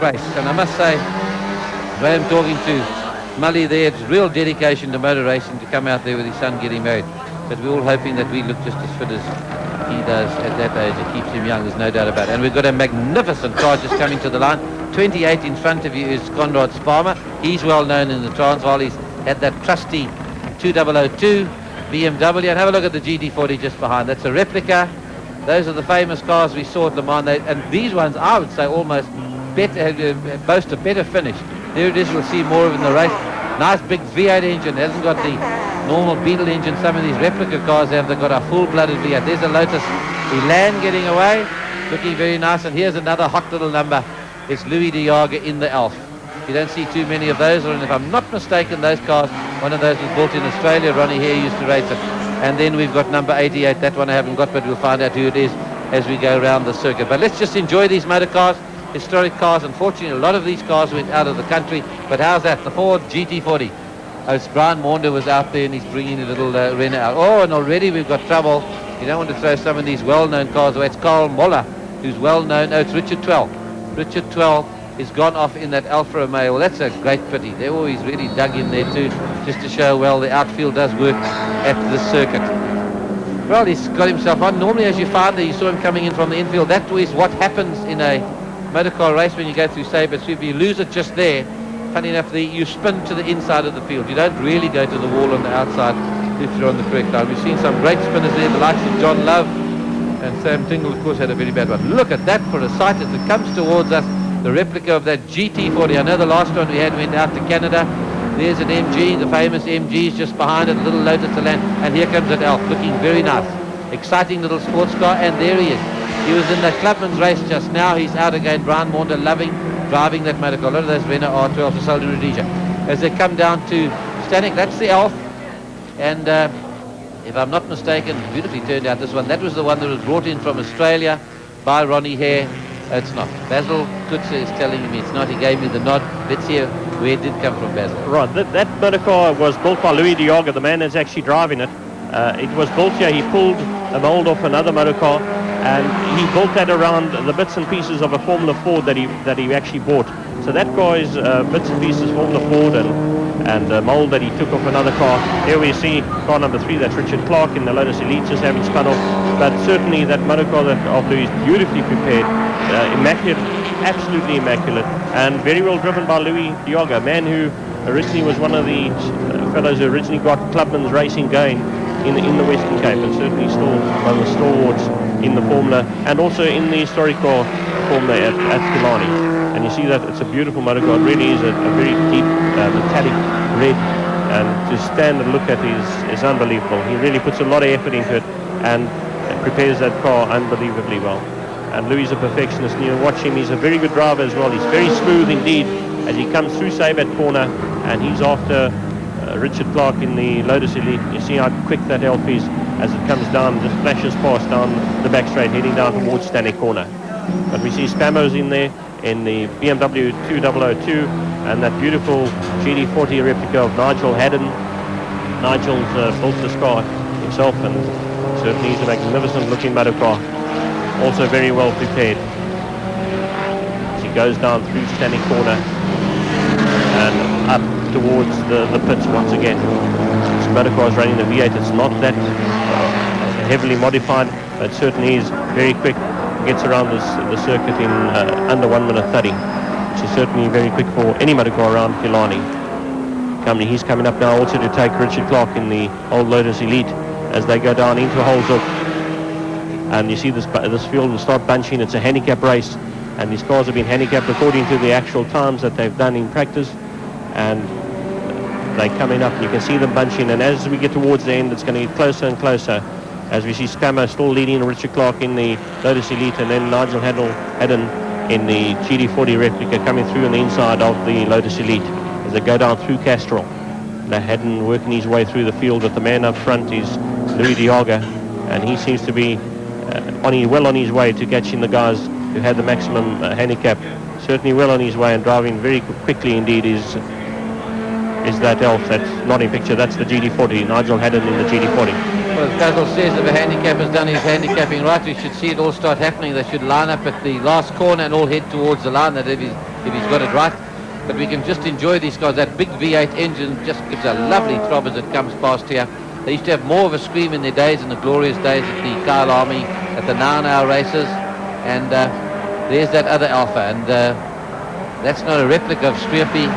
race. And I must say, Graham talking to Mully there, it's real dedication to motor racing to come out there with his son getting married. But we're all hoping that we look just as fit as he does at that age. It keeps him young, there's no doubt about it. And we've got a magnificent car just coming to the line. 28 in front of you is Conrad Sparmer. He's well known in the Transvaal. He's had that trusty 2002 BMW. And have a look at the GT40 just behind. That's a replica. Those are the famous cars we saw at Le Mans. And these ones, I would say, almost better, boast a better finish. There it is, we'll see more of in the race. Nice big V8 engine. It hasn't got the normal Beetle engine some of these replica cars have. They've got a full-blooded V8. There's a Lotus Elan getting away, looking very nice. And here's another hot little number. It's Louis de Jager in the Alf. You don't see too many of those, and if I'm not mistaken, those cars, one of those was built in Australia. Ronnie Hare used to race it. And then we've got number 88. That one I haven't got, but we'll find out who it is as we go around the circuit. But let's just enjoy these motor cars, historic cars. Unfortunately, a lot of these cars went out of the country. But how's that? The Ford GT40. Oh, it's Brian Maunder was out there, and he's bringing a little Renault out. Oh, and already we've got trouble. You don't want to throw some of these well-known cars away. It's Carl Moller, who's well-known. Oh, it's Richard Twell. Richard Twell is gone off in that Alfa Romeo. Well, that's a great pity. They've always really dug in there too, just to show, well, the outfield does work at this circuit. Well, he's got himself on. Normally, as you find there, you saw him coming in from the infield. That is what happens in a motorcar race when you go through Sabre. So if you lose it just there, funny enough, you spin to the inside of the field. You don't really go to the wall on the outside if you're on the correct line. We've seen some great spinners there, the likes of John Love, and Sam Tingle, of course, had a very bad one. Look at that for a sight as it comes towards us. The replica of that GT40. I know the last one we had went out to Canada. There's an MG, the famous MG is just behind it, a little Lotus Elan, and here comes an Elf, looking very nice. Exciting little sports car, and there he is. He was in the Clubman's race just now. He's out again. Brian Maunder loving driving that motor car. A lot of those Renault R12 for Solid Rhodesia. As they come down to Stanek, that's the Elf. And if I'm not mistaken, beautifully turned out this one. That was the one that was brought in from Australia by Ronnie Hare. It's not. Basil Kutzer is telling me it's not. He gave me the nod. Let's hear where it did come from, Basil. Right, that motor car was built by Louis de Jager, the man that's actually driving it. It was built here. He pulled a mold off another motor car, and he built that around the bits and pieces of a Formula Ford that he actually bought. So that car is bits and pieces Formula Ford and a mold that he took off another car. Here we see car number 3, that's Richard Clark in the Lotus Elite, just having spun off. But certainly that motor car of Louis is beautifully prepared, immaculate, absolutely immaculate, and very well driven by Louis de Jager, a man who originally was one of the fellows who originally got Clubman's racing going in the Western Cape, and certainly still one of the stalwarts in the Formula and also in the historic car Formula at Killarney. And you see that it's a beautiful motor car. It really is a very deep metallic red, and to stand and look at is unbelievable. He really puts a lot of effort into it and prepares that car unbelievably well. And Louis is a perfectionist, and you watch him, he's a very good driver as well. He's very smooth indeed as he comes through Sabat corner, and he's after Richard Clark in the Lotus Elite. You see how quick that Elf is as it comes down, just flashes past down the back straight, heading down towards Stanek corner. But we see Spamo's in there in the BMW 2002, and that beautiful GT40 replica of Nigel Haddon. Nigel's built this car himself, and certainly he's a magnificent looking motor car, also very well prepared. As he goes down through Stanek corner and up towards the pits once again. This motor car is running the V8. It's not that heavily modified, but certainly is very quick. Gets around the circuit in under 1 minute 30, which is certainly very quick for any motor car around Killarney. He's coming up now also to take Richard Clark in the old Lotus Elite as they go down into Holzhoek. And you see this field will start bunching. It's a handicap race, and these cars have been handicapped according to the actual times that they've done in practice. And they're coming up, and you can see them bunching, and as we get towards the end, it's going to get closer and closer as we see Spammer still leading Richard Clark in the Lotus Elite, and then Nigel Haddon in the GT40 replica coming through on the inside of the Lotus Elite as they go down through Castrol. Now Haddon working his way through the field, but the man up front is Louis de Jager, and he seems to be well on his way to catching the guys who had the maximum handicap. Certainly well on his way and driving very quickly indeed is that Elf. That's not in picture, that's the GT40, Nigel Haddon in the GT40. Well, as Basil says, if a handicapper's done his handicapping right, we should see it all start happening. They should line up at the last corner and all head towards the line. That if he's if he's got it right. But we can just enjoy these cars. That big V8 engine just gives a lovely throb as it comes past here. They used to have more of a scream in their days, in the glorious days at the Kyle Army, at the now races. And there's that other Alfa, and that's not a replica of Strepie.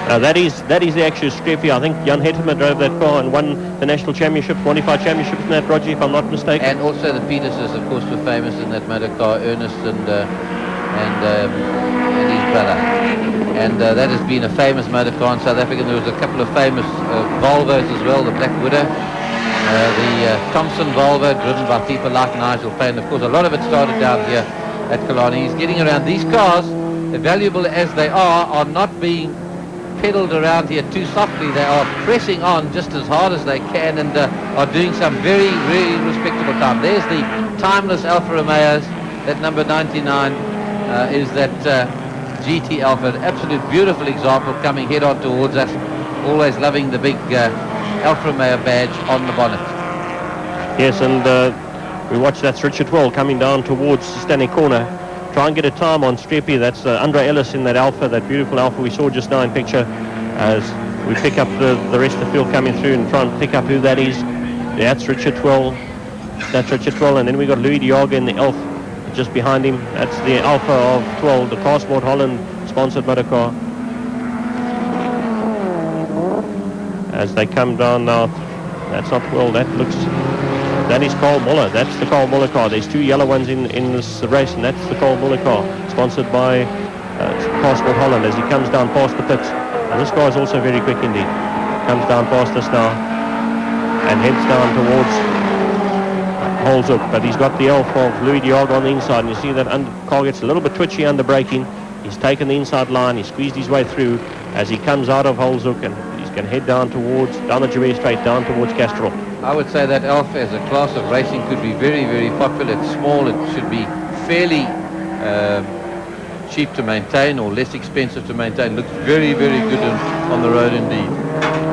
That is the actual Strepie. I think Jan Hettemer drove that car and won the national championship, qualified championships in that, Roger, if I'm not mistaken. And also the Peterses, of course, were famous in that motor car, Ernest and his brother. And that has been a famous motor car in South Africa. There was a couple of famous Volvos as well, the Black Widow, the Thompson Volvo, driven by people like Nigel Payne. Of course, a lot of it started down here at Killarney. He's getting around. These cars, valuable as they are not being pedaled around here too softly. They are pressing on just as hard as they can, and are doing some very, very respectable time. There's the timeless Alfa Romeos. That number 99 is that GT Alfa. An absolute beautiful example coming head on towards us. Always loving the big Alfa Romeo badge on the bonnet. Yes, and we watch that's Richard Well coming down towards Stanley Corner. Try and get a time on Strepie. That's Andre Ellis in that Alfa, that beautiful Alfa we saw just now in picture, as we pick up the rest of the field coming through and try and pick up who that is. That's Richard Well. That's Richard Well, and then we got Louis de Jager in the Elf just behind him. That's the Alfa of 12, the Carsport Holland sponsored motor car. As they come down now, that's not Well, that is Carl Muller. That's the Carl Muller car. There's two yellow ones in this race, and that's the Carl Muller car, sponsored by Carsport Holland, as he comes down past the pits. And this car is also very quick indeed. Comes down past us now and heads down towards Holzhoek, but he's got the Elf of Louis de Jager on the inside, and you see that car gets a little bit twitchy under braking. He's taken the inside line, he squeezed his way through as he comes out of Holzhoek, and he's going to head down the Joubert Straight, down towards Castrol. I would say that Alfa as a class of racing could be very, very popular. It's small, it should be fairly cheap to maintain, or less expensive to maintain. Looks very, very good on the road indeed.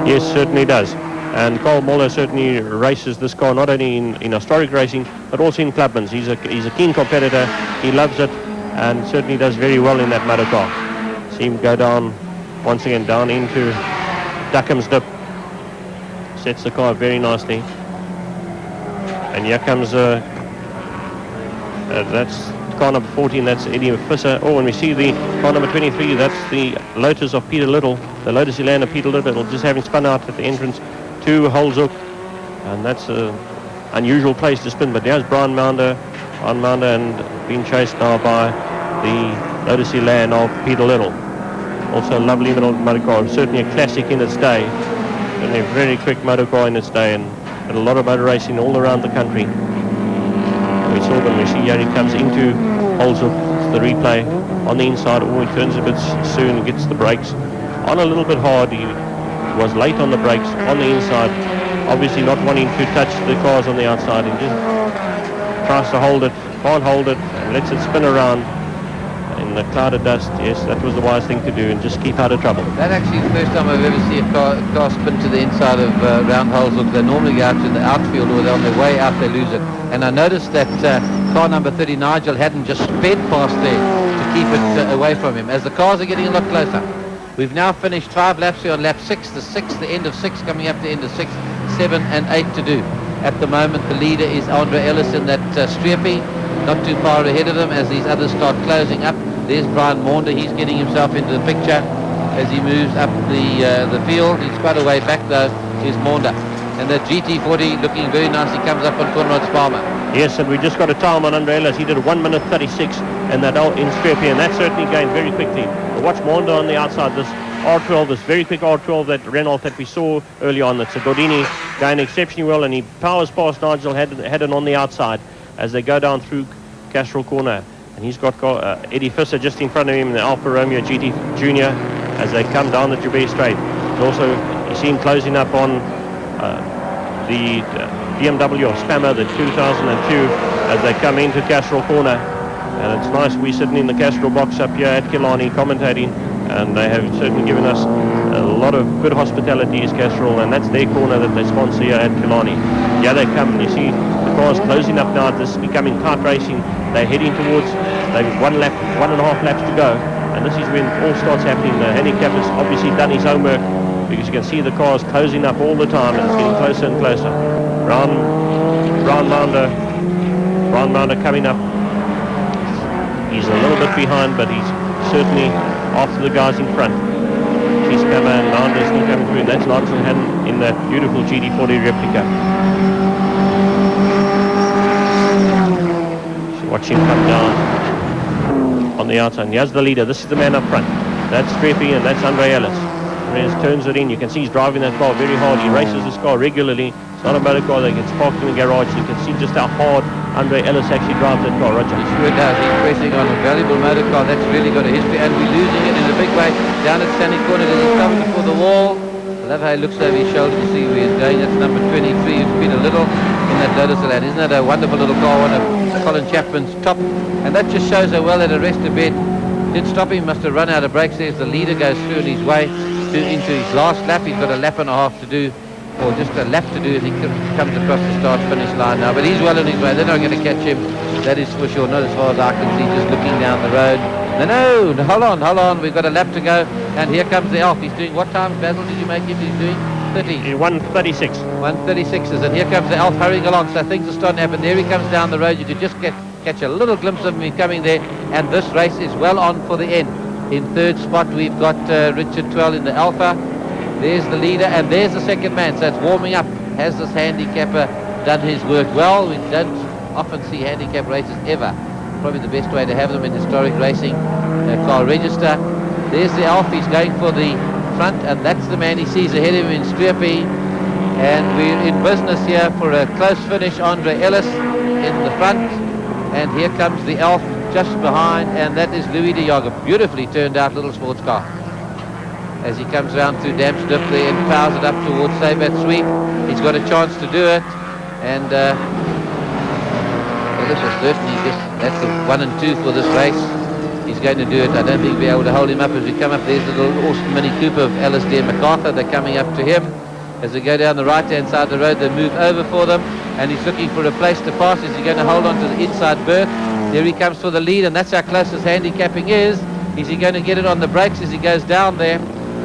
Yes, certainly does. And Carl Muller certainly races this car not only in historic racing but also in clubmans. He's a keen competitor. He loves it and certainly does very well in that motor car. See him go down once again down into Duckham's Dip. Sets the car very nicely. And here comes that's car number 14. That's Eddie Visser. Oh, and we see the car number 23. That's the Lotus of Peter Little. The Lotus Elan of Peter Little, just having spun out at the entrance to Holzhoek, and that's an unusual place to spin. But there's Brian Maunder and being chased now by the Lotus Elan of Peter Little. Also a lovely little motor car, certainly a classic in its day, and a very quick motor car in its day, and a lot of motor racing all around the country. We saw them. We see here he comes into Holzhoek. It's the replay on the inside. Oh, he turns a bit soon, gets the brakes on a little bit hard. He was late on the brakes on the inside, obviously not wanting to touch the cars on the outside, and just tries to hold it, can't hold it, and lets it spin around in the cloud of dust. Yes, that was the wise thing to do, and just keep out of trouble. That actually is the first time I've ever seen a car spin to the inside of round Holzhoek. They normally go out to the outfield, or they're on their way out, they lose it. And I noticed that car number 30, Nigel, hadn't just sped past there to keep it away from him, as the cars are getting a lot closer. We've now finished 5 laps here on lap 6, the end of 6, coming up to the end of 6, 7 and 8 to do. At the moment, the leader is Andre Ellis in that Strepie, not too far ahead of them as these others start closing up. There's Brian Maunder. He's getting himself into the picture as he moves up the field. He's quite a way back though, is Maunder. And the GT40 looking very nice. He comes up on Conrad Sparma. Yes, and we just got a time on Andre Ellis. He did a 1:36 and that in Strepie, and that certainly gained very quickly. But watch Maunder on the outside. This R12, this very quick R12, that Renault that we saw early on. That's a Gordini going exceptionally well, and he powers past Nigel Haddon on the outside as they go down through Castrol Corner. And he's got Eddie Visser just in front of him, the Alfa Romeo GT Junior, as they come down the Joubert Straight. And also, you see him closing up on the BMW of Spammer, the 2002, as they come into Castrol Corner. And it's nice, we're sitting in the Castrol box up here at Killarney commentating, and they have certainly given us a lot of good hospitality as Castrol, and that's their corner that they sponsor here at Killarney. Yeah, they come, and you see the cars closing up now. This is becoming kart racing. They're heading towards, they've 1.5 laps to go, and this is when all starts happening. The handicap has obviously done his homework, because you can see the cars closing up all the time, and it's getting closer and closer. Brown Mounder coming up. He's a little bit behind, but he's certainly after the guys in front. She's coming, and Mounder is still coming through, and that's Larson in that beautiful GT40 replica. So watch him come down on the outside. And here's the leader. This is the man up front. That's Strepie, and that's Andre Ellis. He turns it in. You can see he's driving that car very hard. He races this car regularly. It's not a motor car that gets parked in the garage. You can see just how hard Andre Ellis actually drives that car. Roger. He sure does. He's racing on a valuable motor car. That's really got a history, and we're losing it in a big way. Down at Stanley Corner, there's a cover before the wall. I love how he looks over his shoulder to see where he's going. That's number 23. It's been a little in that Lotus Elan. Isn't that a wonderful little car? One of Colin Chapman's top. And that just shows how well at a rest a bit. Didn't stop him. Must have run out of brakes there as the leader goes through on his way into his last lap. He's got a lap and a half to do, or just a lap to do as he comes across the start-finish line now. But he's well on his way. They're not going to catch him. That is for sure. Not as far as I can see, just looking down the road. No, hold on. We've got a lap to go. And here comes the Alf. He's doing what time, Basil, did you make him? He's doing 30. 1:36. 1:36. And here comes the Alf hurrying along. So things are starting to happen. There he comes down the road. You could just catch a little glimpse of him coming there. And this race is well on for the end. In third spot, we've got Richard Twell in the Alfa. There's the leader, and there's the second man. So it's warming up. Has this handicapper done his work well? We don't often see handicap races ever. Probably the best way to have them in historic racing car register. There's the Alfa. He's going for the front, and that's the man he sees ahead of him in Strepie. And we're in business here for a close finish. Andre Ellis in the front, and here comes the Alfa just behind, and that is Louis de Jager. Beautifully turned out little sports car as he comes around through Dam Strip there and powers it up towards Sabat Sweep. He's got a chance to do it, and Ellis is certainly that's the 1 and 2 for this race. He's going to do it. I don't think we'll be able to hold him up as we come up. There's the little awesome Mini Cooper of Alice Dear MacArthur. They're coming up to him. As they go down the right-hand side of the road, they move over for them, and he's looking for a place to pass. Is he going to hold on to the inside berth? There he comes for the lead, and that's how close his handicapping is. Is he going to get it on the brakes as he goes down there?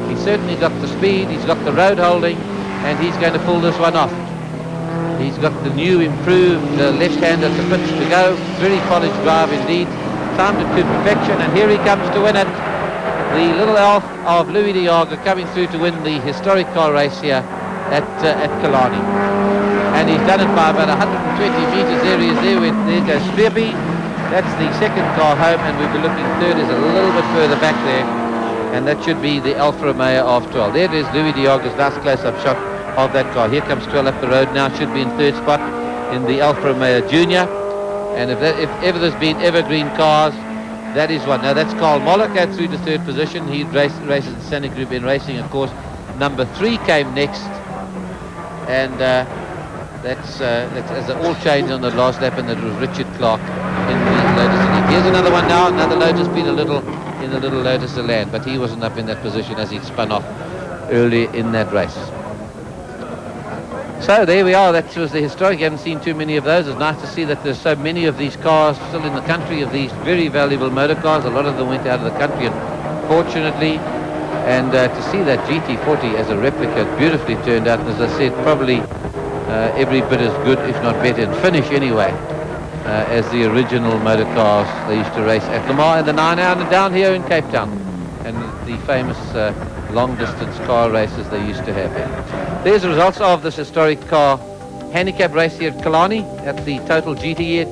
He's certainly got the speed, he's got the road holding, and he's going to pull this one off. He's got the new improved left-hander to pitch to go. Very polished drive indeed. Timed it to perfection, and here he comes to win it. The little Alf of Louis de Jager coming through to win the historic car race here at Killarney. And he's done it by about 120 metres. There he is there goes Strepie. That's the second car home, and we'll be looking third is a little bit further back there. And that should be the Alfa Romeo of 12. There it is, Louis de Jager's last close-up shot of that car. Here comes 12 up the road now, should be in third spot in the Alfa Romeo Junior. And if ever there's been evergreen cars, that is one. Now that's Carl Mollick through to third position. He races in Santa Group in racing, of course. Number 3 came next, and that's as they all changed on the last lap, and that was Richard Clark in the Lotus Elan. Here's another one now. Another Lotus been in the little Lotus Elan, but he wasn't up in that position as he spun off early in that race. So there we are. That was the historic. You haven't seen too many of those. It's nice to see that there's so many of these cars still in the country, of these very valuable motor cars. A lot of them went out of the country, unfortunately. And to see that GT40 as a replica, beautifully turned out. And as I said, probably every bit as good, if not better, in finish anyway, as the original motor cars they used to race at Le Mans and the 9 Hour and down here in Cape Town, and the famous long-distance car races they used to have here. There's the results of this historic car handicap race here at Killarney at the total GTE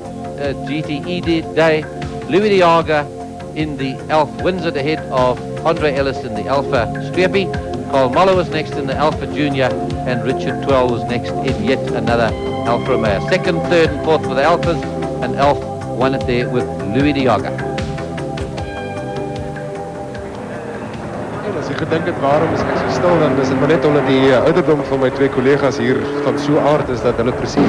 day. Louis de Jager in the Alfa wins it ahead of Andre Ellis in the Alfa Strepie. Carl Moller was next in the Alfa Junior, and Richard Twell was next in yet another Alfa Romeo. Second, third and fourth for the Alfas, and Alf won it there with Louis de Jager. As ek gedink het waarom is ek so stil, dan is dit maar net omdat die ouderdom van my twee kollegas hier van so aard is dat hulle presies